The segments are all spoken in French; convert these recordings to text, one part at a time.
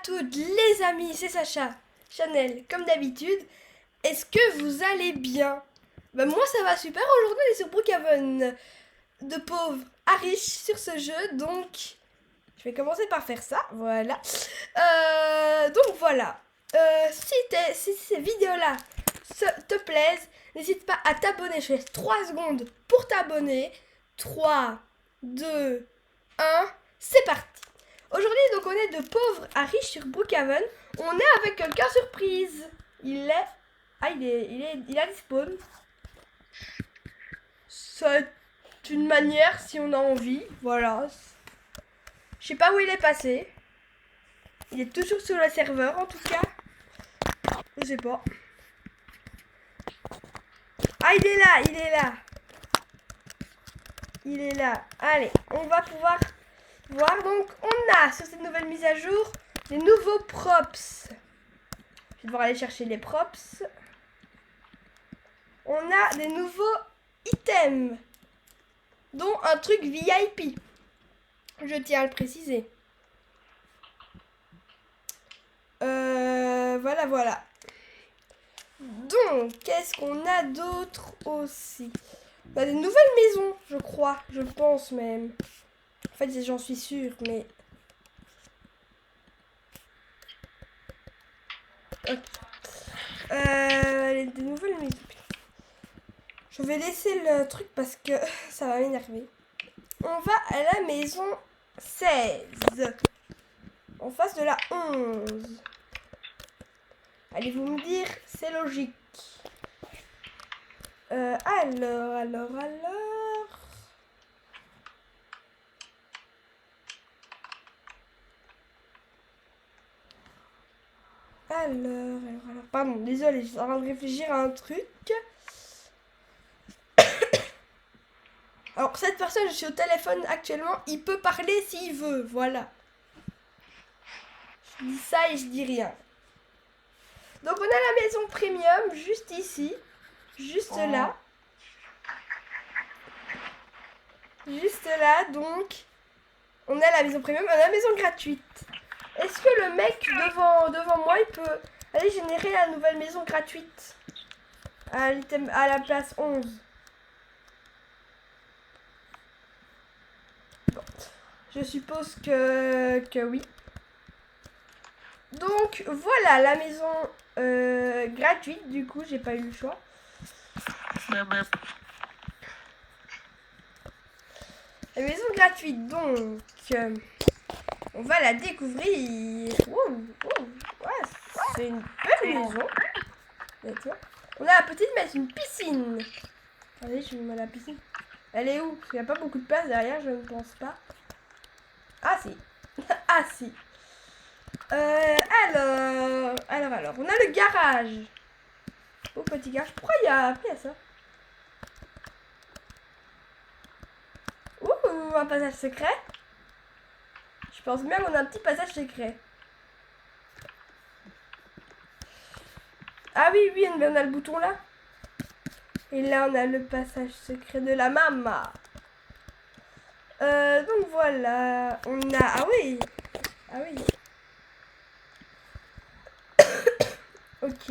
toutes les amis, c'est Sacha, Chanel, comme d'habitude. Est-ce que vous allez bien? Moi ça va super, aujourd'hui on est sur Brookhaven, de pauvres à riches sur ce jeu, donc je vais commencer par faire ça, voilà. Donc voilà, si ces vidéos-là te plaisent, n'hésite pas à t'abonner, je laisse 3 secondes pour t'abonner. 3, 2, 1, c'est parti. Aujourd'hui, donc, on est de pauvres à riches sur Brookhaven. On est avec quelqu'un surprise. Il a des spawns. C'est une manière si on a envie. Voilà. Je sais pas où il est passé. Il est toujours sur le serveur en tout cas. Je sais pas. Ah, il est là, il est là. Il est là. Allez, on va pouvoir voir. Donc, on a sur cette nouvelle mise à jour des nouveaux props. Je vais devoir aller chercher les props. On a des nouveaux items, dont un truc VIP. Je tiens à le préciser. Voilà. Donc, qu'est-ce qu'on a d'autre aussi? On a des nouvelles maisons, je crois. Je pense même. En fait, j'en suis sûre, mais... Ok. Des nouvelles maisons. Je vais laisser le truc parce que ça va m'énerver. On va à la maison 16. En face de la 11. Allez-vous me dire, c'est logique. Alors. Pardon, désolé, je suis en train de réfléchir à un truc. Alors, cette personne, je suis au téléphone actuellement, il peut parler s'il veut, voilà. Je dis ça et je dis rien. Donc, on a la maison premium, juste ici. Juste là. Juste là, donc. On a la maison premium, on a la maison gratuite. Est-ce que le mec devant moi, il peut aller générer la nouvelle maison gratuite à la place 11? Bon. Je suppose que oui. Donc voilà la maison gratuite, du coup j'ai pas eu le choix. La maison gratuite, donc on va la découvrir. Ouais, c'est une belle maison. On a la petite, mais c'est une piscine. Attendez, je vais mettre la piscine. Elle est où? Parce qu'il n'y a pas beaucoup de place derrière, je ne pense pas. Ah si. Ah si. Alors, on a le garage. Oh, petit garage. Pourquoi il y a ça? Ouh, un passage secret. Je pense bien qu'on a un petit passage secret. Ah oui, on a le bouton là. Et là, on a le passage secret de la maman. Donc voilà. On a... Ah oui. Ok.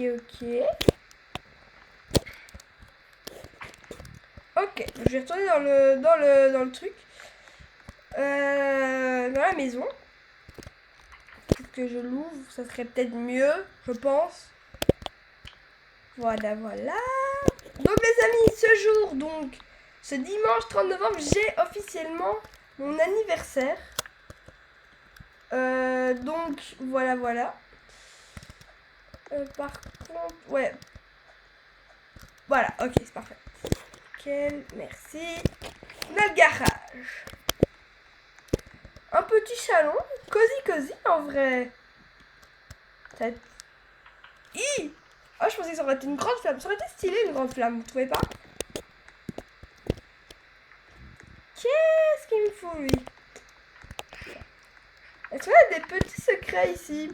Ok, je vais retourner dans le truc. Dans la maison. Peut-être que je l'ouvre, ça serait peut-être mieux, je pense. Voilà. Donc les amis, ce jour, donc, ce dimanche 30 novembre, j'ai officiellement mon anniversaire. Donc, voilà. Par contre, ouais. Voilà, ok, c'est parfait. Nickel, merci. On a le garage. Un petit salon, cosy en vrai. Oh, je pensais que ça aurait été une grande flamme. Ça aurait été stylé une grande flamme, vous trouvez pas? Qu'est-ce qu'il me faut lui? Est-ce qu'il y a des petits secrets ici?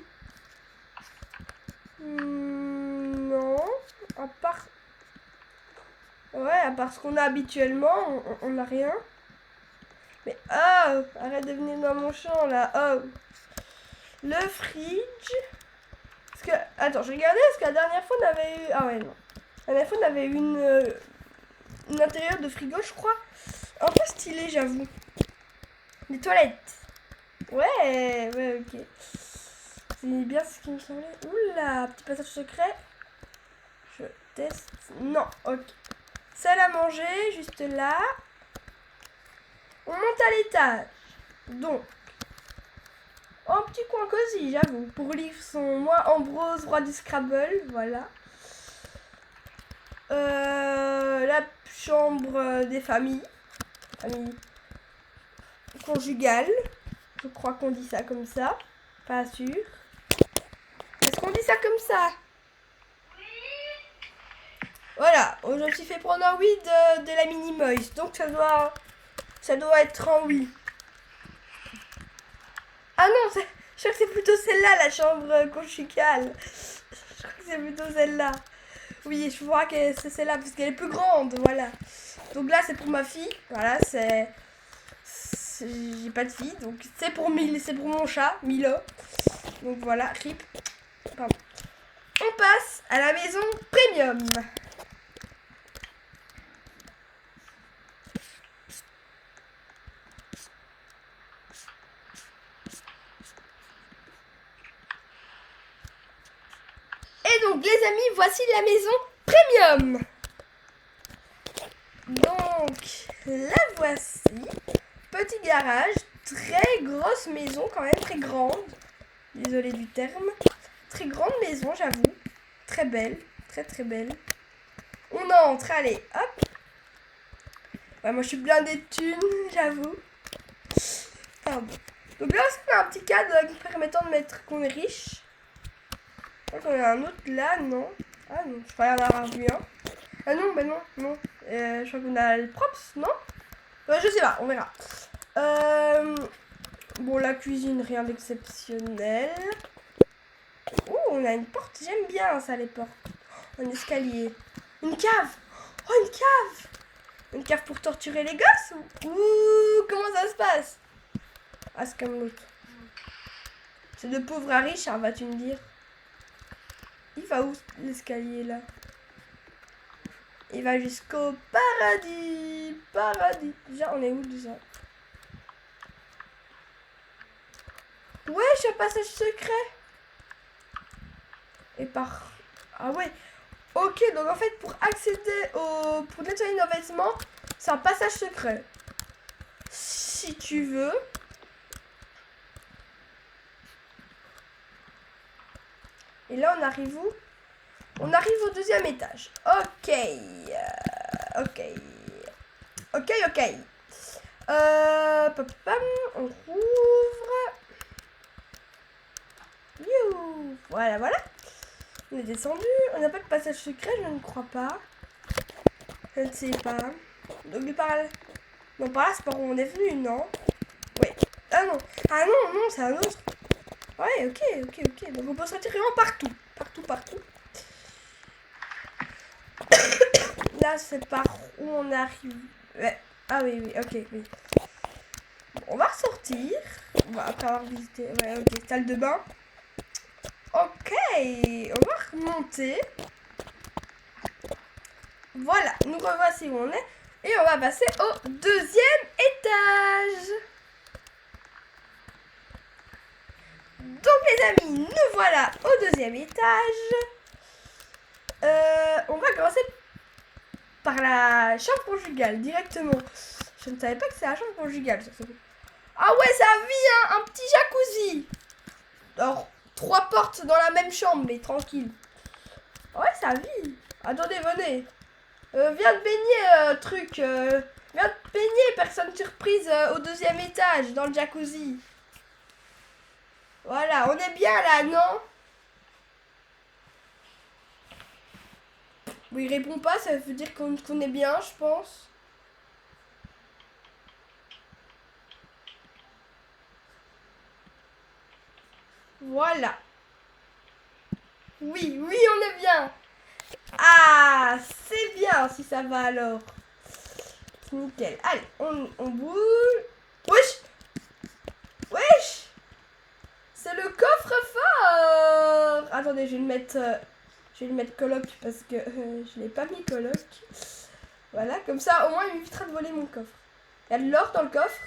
Non. À part... Ouais, à part ce qu'on a habituellement, on n'a rien. Mais oh, arrête de venir dans mon champ là. Oh. Le fridge. Parce que, attends, je regardais parce que la dernière fois on avait eu... Ah ouais, non. La dernière fois on avait eu une intérieur de frigo, je crois. Un peu stylé, j'avoue. Les toilettes. Ouais, ouais, ok. C'est bien ce qui me semblait. Oula, petit passage secret. Je teste. Non, ok. Salle à manger, juste là. On monte à l'étage. Donc, un petit coin cosy, j'avoue. Pour lire son moi Ambrose, roi du Scrabble, voilà. La chambre des familles. Famille conjugale. Je crois qu'on dit ça comme ça. Pas sûr. Est-ce qu'on dit ça comme ça? Voilà, je me suis fait prendre un oui de la mini Moise. Donc ça doit être un oui. Ah non, je crois que c'est plutôt celle-là, la chambre conjugale. Je crois que c'est plutôt celle-là. Oui, je vois que c'est celle-là parce qu'elle est plus grande, voilà. Donc là, c'est pour ma fille. Voilà, j'ai pas de fille, donc c'est pour mon chat, Milo. Donc voilà, rip. Pardon. On passe à la maison premium. Et donc les amis, voici la maison premium. Donc la voici. Petit garage, très grosse maison quand même, très grande. Désolée du terme. Très grande maison, j'avoue. Très belle, très très belle. On entre, allez, hop. Ouais, moi je suis blindée de thunes, j'avoue. Pardon. Donc là aussi on a un petit cadre permettant de mettre qu'on est riche. Je crois qu'on a un autre là, non? Ah non, je croyais en avoir vu un. Ah non, bah non, non. Je crois qu'on a le props, non? Je sais pas, on verra. Bon, la cuisine, rien d'exceptionnel. Oh, on a une porte, j'aime bien ça, les portes. Un escalier. Une cave. Oh, une cave. Une cave pour torturer les gosses ou comment ça se passe? Ah, c'est comme l'autre. C'est de pauvre à riche, hein, vas-tu me dire. Il va où l'escalier là? Il va jusqu'au paradis. Paradis. Déjà, on est où déjà? Ouais, c'est un passage secret. Et par... Ah ouais. Ok, donc en fait, pour accéder au... Pour nettoyer nos vêtements, c'est un passage secret. Si tu veux. Et là, on arrive où? On arrive au deuxième étage. Ok. Ok. Ok, ok. On rouvre. You. Voilà, voilà. On est descendu. On n'a pas de passage secret, je ne crois pas. Je ne sais pas. Donc, par là. Non, par là, c'est par où on est venu, non? Ouais. Ah non. Ah non, non, c'est un autre. Ouais, ok, ok, ok. Donc, on peut se retirer vraiment partout. Partout, partout. Là, c'est par où on arrive. Ouais. Ah oui, oui, ok, oui. Bon, on va ressortir. Après avoir visité. Ouais, ok, salle de bain. Ok, on va remonter. Voilà, nous revoici où on est. Et on va passer au deuxième étage. Donc les amis, nous voilà au deuxième étage. On va commencer par la chambre conjugale directement. Je ne savais pas que c'est la chambre conjugale. Ah ouais, ça vit un petit jacuzzi. Alors, 3 portes dans la même chambre, mais tranquille. Ouais, ça vit. Attendez, venez. Viens te baigner, truc. Viens te baigner, personne surprise, au deuxième étage, dans le jacuzzi. Voilà, on est bien là, non? Bon, il répond pas, ça veut dire qu'on est bien, je pense. Voilà. Oui, oui, on est bien. Ah, c'est bien si ça va alors. Nickel. Allez, on bouge. Wesh. Wesh. C'est le coffre attendez, je vais le mettre coloc parce que je l'ai pas mis coloc. Voilà, comme ça, au moins, il m'évitera de voler mon coffre. Il y a de l'or dans le coffre.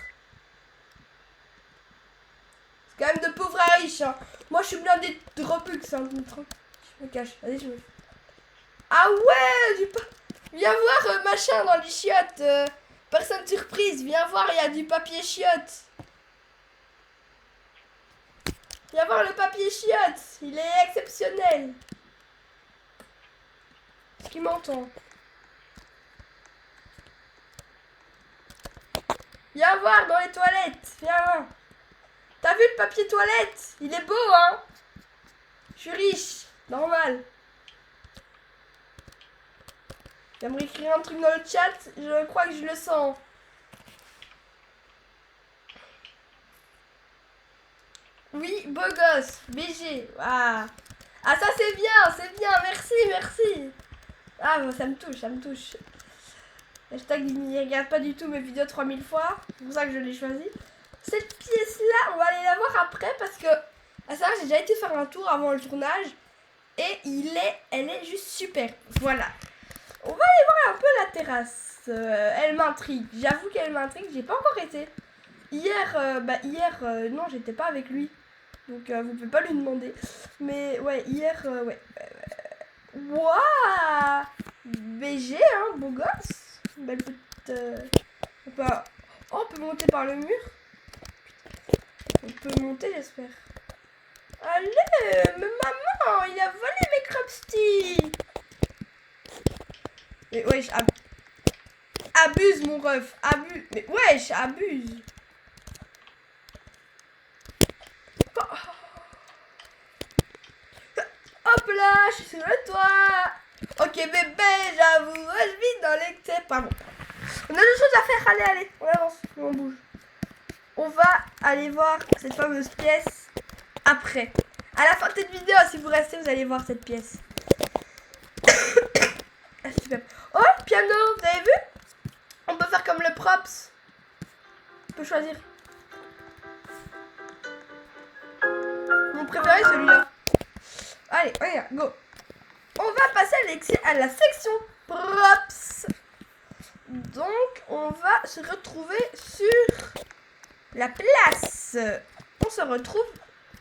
C'est quand même de pauvres à riches, hein. Moi, je suis blindé de Robux, hein. Je me cache. Allez, je me... Ah ouais, viens voir, machin, dans les chiottes. Personne surprise, viens voir, il y a du papier chiotte. Viens voir le papier chiotte. Il est exceptionnel. Est-ce qu'il m'entend? Viens voir dans les toilettes. Viens voir. T'as vu le papier toilette? Il est beau, hein? Je suis riche. Normal. J'aimerais écrire un truc dans le chat. Je crois que je le sens. Oui, beau gosse. BG. Ah, ah ça c'est bien. Merci, merci. Ah, ça me touche, ça me touche. Hashtag, il ne regarde pas du tout mes vidéos 3000 fois. C'est pour ça que je l'ai choisi. Cette pièce-là, on va aller la voir après parce que... À ça, j'ai déjà été faire un tour avant le tournage. Et elle est juste super. Voilà. On va aller voir un peu la terrasse. Elle m'intrigue. J'avoue qu'elle m'intrigue. J'ai pas encore été. Hier, non, j'étais pas avec lui. Donc, vous pouvez pas lui demander. Mais, ouais, hier, ouais. Waouh! BG, hein, beau gosse. Belle petite... on peut monter par le mur. On peut monter, j'espère. Allez, mais maman, il a volé mes crusty. Mais wesh, abuse mon ref, abuse. Mais wesh, abuse. Oh. Hop là, je suis sur le toit. Ok bébé, j'avoue, je vis dans l'excès. Pardon. On a deux choses à faire, allez, on avance, on bouge. On va aller voir cette fameuse pièce après. À la fin de cette vidéo, si vous restez, vous allez voir cette pièce. Ah, super. Oh, piano, vous avez vu? On peut faire comme le props. On peut choisir. Mon préféré, celui-là. Allez, regarde, go. On va passer à la section props. Donc, on va se retrouver sur la place. On se retrouve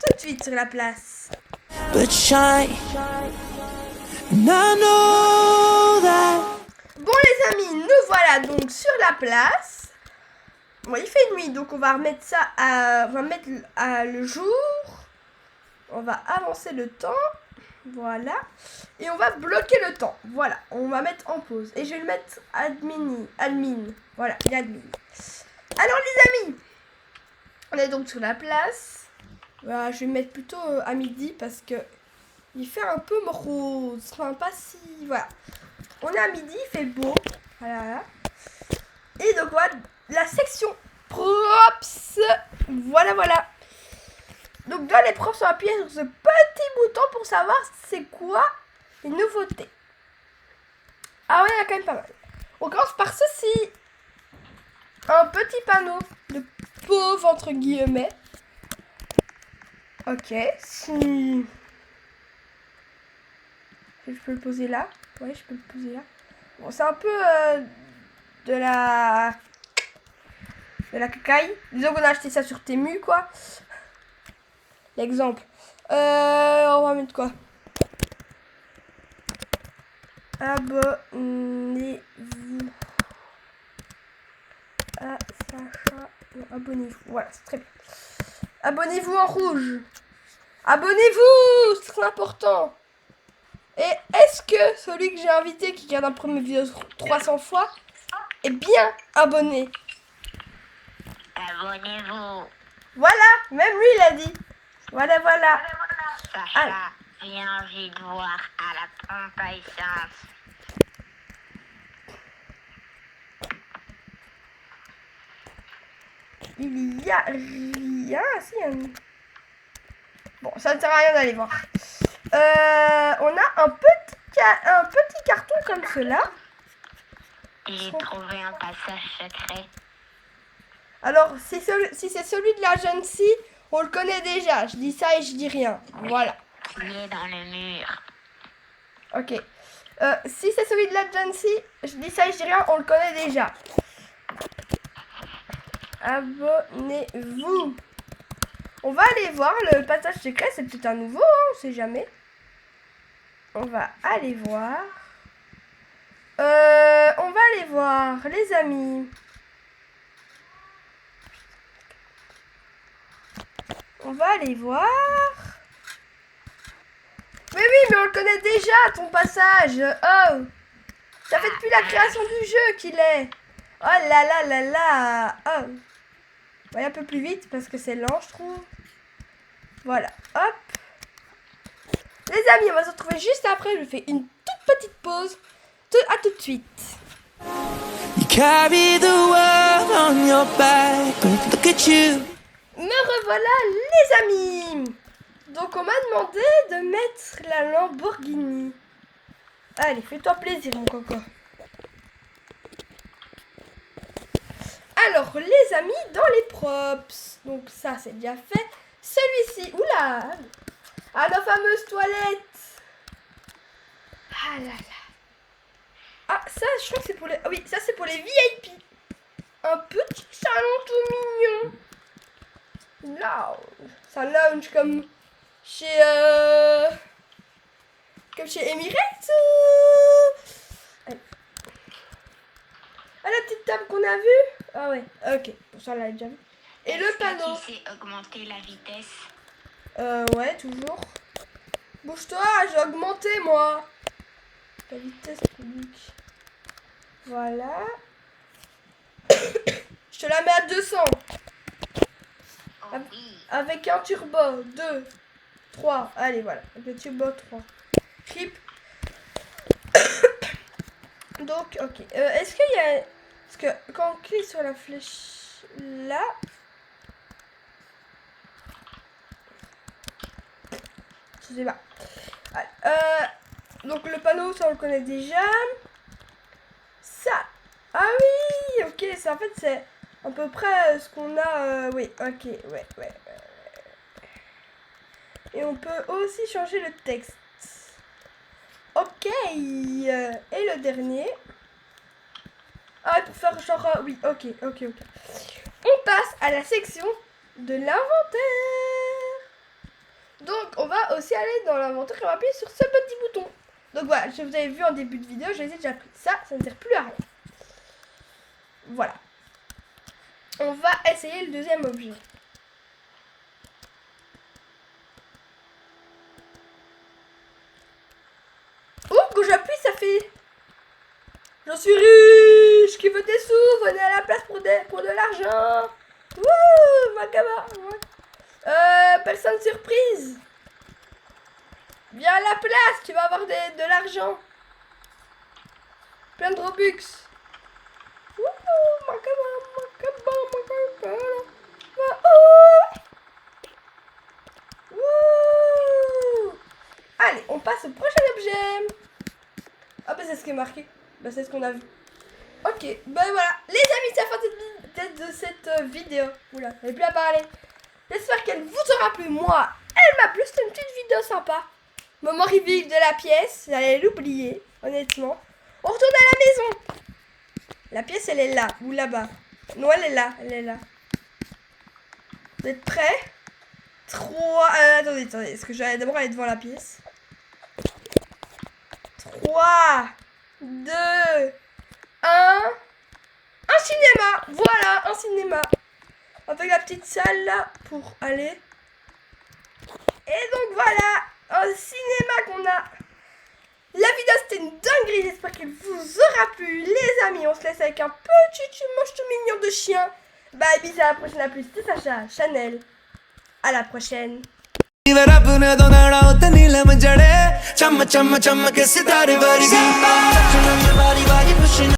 tout de suite sur la place. But shy, and I know that. Bon les amis, nous voilà donc sur la place. Bon, il fait nuit, donc on va remettre ça on va mettre le jour. On va avancer le temps. Voilà. Et on va bloquer le temps. Voilà. On va mettre en pause. Et je vais le mettre admin. Voilà, il est admin. Alors les amis, on est donc sur la place. Voilà, je vais me mettre plutôt à midi parce que il fait un peu morose. Enfin, pas si... Voilà. On est à midi, il fait beau. Voilà. Et donc voilà, la section props. Voilà. Donc dans les props, on va appuyer sur ce petit bouton pour savoir c'est quoi les nouveautés. Ah ouais, il y a quand même pas mal. On commence par ceci. Un petit panneau de pauvre entre guillemets. Ok, si... Je peux le poser là. Ouais, je peux le poser là. Bon, c'est un peu de la cacaille. Disons qu'on a acheté ça sur Temu, quoi. L'exemple. On va mettre quoi? Abonnez-vous à Sacha. Non, abonnez-vous. Voilà, c'est très bien. Abonnez-vous en rouge. Abonnez-vous, c'est très important. Et est-ce que celui que j'ai invité qui regarde un premier vidéo 300 fois est bien abonné? Abonnez-vous. Voilà, même lui il a dit. Voilà. Sacha, viens vite voir à la pompe à essence. Il y a rien, si. Bon, ça ne sert à rien d'aller voir. On a un petit carton comme cela. J'ai trouvé un passage secret. Alors, si c'est celui de l'agency, on le connaît déjà. Je dis ça et je dis rien. Voilà. qui est dans le mur. Ok. Si c'est celui de la Jancy, je dis ça et je dis rien, on le connaît déjà. Abonnez-vous. On va aller voir le passage secret, c'est peut-être un nouveau, hein, on sait jamais. On va aller voir. On va aller voir, les amis. On va aller voir. Mais oui, mais on le connaît déjà, ton passage. Oh, ça fait depuis la création du jeu qu'il est. Oh là là là là. Oh. On va aller un peu plus vite parce que c'est lent, je trouve. Voilà, hop. Les amis, on va se retrouver juste après. Je fais une toute petite pause. À tout de suite. You carry the world on your back, but look at you. Me revoilà, les amis. Donc on m'a demandé de mettre la Lamborghini. Allez, fais-toi plaisir, mon coco. Alors, les amis, dans les props. Donc ça, c'est déjà fait. Celui-ci, oula. Ah, la fameuse toilette. Ah là là. Ah, ça, je crois que c'est pour les... Ah oui, ça, c'est pour les VIP. Un petit salon tout mignon. Lounge. Ça lounge comme chez... Comme chez Emirates. Allez. Ah, la petite table qu'on a vue. Ah ouais, ok. Pour ça, on l'a déjà vu. Et le panneau. Tu sais augmenter la vitesse? Ouais, toujours. Bouge-toi, j'ai augmenté, moi. La vitesse publique. Voilà. Je te la mets à 200. Oh oui. Avec un turbo. 2, 3. Allez, voilà. Avec le turbo 3. Clip. Donc, ok. Est-ce qu'il y a... Parce que quand on clique sur la flèche là... Je sais pas. Donc le panneau, ça on le connaît déjà. Ça. Ah oui, ok. Ça en fait c'est à peu près ce qu'on a. Oui, ok, ouais. Et on peut aussi changer le texte. Ok. Et le dernier. Ah, pour faire genre... oui, ok. On passe à la section de l'inventaire. Donc, on va aussi aller dans l'inventaire et on va appuyer sur ce petit bouton. Donc voilà, je vous avais vu en début de vidéo, je les ai déjà pris. Ça ne sert plus à rien. Voilà. On va essayer le deuxième objet. Oh, quand j'appuie, ça fait... J'en suis riche, qui veut des sous, venez à la place pour de l'argent. Wouh, ma caméra. Personne surprise. Viens à la place, tu vas avoir de l'argent. Plein de Robux. Wouh, ma caméra. Wouh. Allez, on passe au prochain objet. Ah bah c'est ce qui est marqué. Bah c'est ce qu'on a vu. Ok, ben voilà. Les amis, c'est la fin de cette vidéo. Oula, j'avais plus à parler. J'espère qu'elle vous aura plu. Moi, elle m'a plu. C'était une petite vidéo sympa. Moment reveal de la pièce. J'allais l'oublier, honnêtement. On retourne à la maison. La pièce, elle est là. Ou là-bas. Non, elle est là. Vous êtes prêts? 3... attendez. Est-ce que j'allais d'abord aller devant la pièce? 3, 2, 1... Un cinéma. Voilà, un cinéma. Avec la petite salle là pour aller. Et donc voilà, un cinéma qu'on a. La vidéo c'était une dinguerie, j'espère qu'elle vous aura plu. Les amis, on se laisse avec un petit moche tout mignon de chien. Bye, bisous, à la prochaine, à plus. C'était Sacha, Chanel. À la prochaine. रब ने तो नड़ा उते नीलम जड़े चम चम चम के सितारे वर्गी